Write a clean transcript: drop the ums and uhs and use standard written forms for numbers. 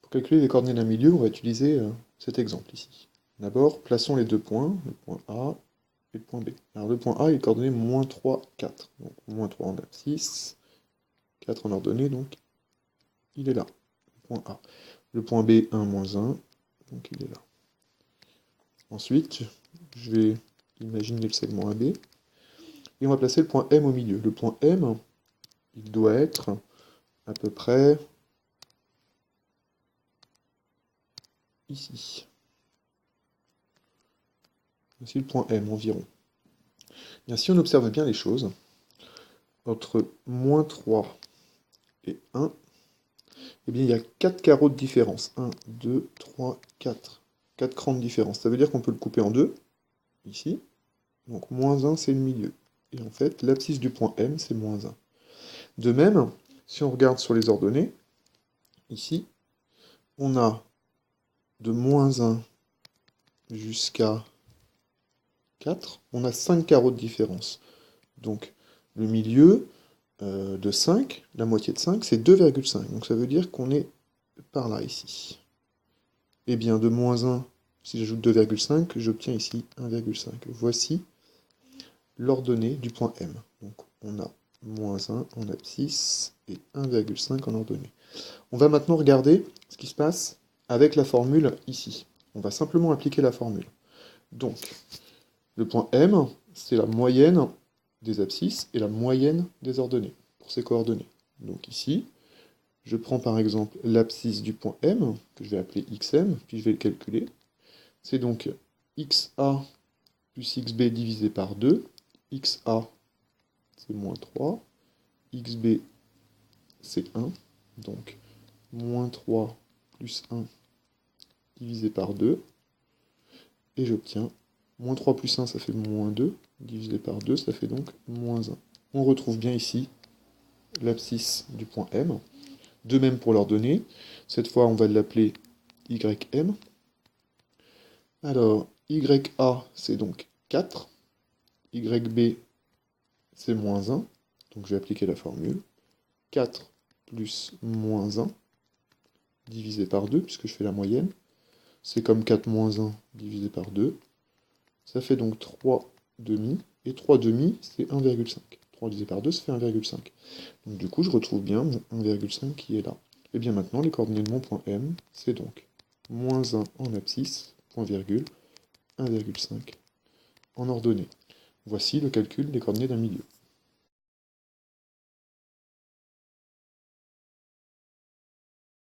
Pour calculer les coordonnées d'un milieu, on va utiliser cet exemple ici. D'abord, plaçons les deux points, le point A et le point B. Alors le point A est coordonné moins 3, 4. Donc moins 3 en abscisse, 4 en ordonnée, donc il est là, le point A. Le point B, 1, moins 1, donc il est là. Ensuite, je vais imaginer le segment AB, et on va placer le point M au milieu. Le point M, il doit être à peu près ici. Voici le point M environ. Bien, si on observe bien les choses, entre moins 3 et 1, eh bien, il y a 4 carreaux de différence. 1, 2, 3, 4. 4 crans de différence. Ça veut dire qu'on peut le couper en deux, ici. Donc moins 1, c'est le milieu. Et en fait, l'abscisse du point M, c'est moins 1. De même, si on regarde sur les ordonnées, ici, on a de moins 1 jusqu'à 4, on a 5 carreaux de différence. Donc le milieu de 5, la moitié de 5, c'est 2,5. Donc ça veut dire qu'on est par là, ici. Et bien de moins 1, si j'ajoute 2,5, j'obtiens ici 1,5. Voici l'ordonnée du point M. Donc on a moins 1 en abscisse et 1,5 en ordonnée. On va maintenant regarder ce qui se passe avec la formule ici. On va simplement appliquer la formule. Donc, le point M, c'est la moyenne des abscisses et la moyenne des ordonnées, pour ces coordonnées. Donc ici, je prends par exemple l'abscisse du point M, que je vais appeler xm, puis je vais le calculer. C'est donc xa plus xb divisé par 2. xa, c'est moins 3. xb, c'est 1. Donc, moins 3 plus 1 divisé par 2. Et j'obtiens moins 3 plus 1, ça fait moins 2. Divisé par 2, ça fait donc moins 1. On retrouve bien ici l'abscisse du point M. De même pour l'ordonnée. Cette fois, on va l'appeler ym. Alors, ya, c'est donc 4. Yb, c'est moins 1. Donc je vais appliquer la formule. 4 plus moins 1 divisé par 2, puisque je fais la moyenne. C'est comme 4 moins 1 divisé par 2. Ça fait donc 3 demi. Et 3 demi, c'est 1,5. 3 divisé par 2, ça fait 1,5. Donc du coup, je retrouve bien mon 1,5 qui est là. Et bien maintenant, les coordonnées de mon point M, c'est donc moins 1 en abscisse, point virgule, 1,5 en ordonnée. Voici le calcul des coordonnées d'un milieu.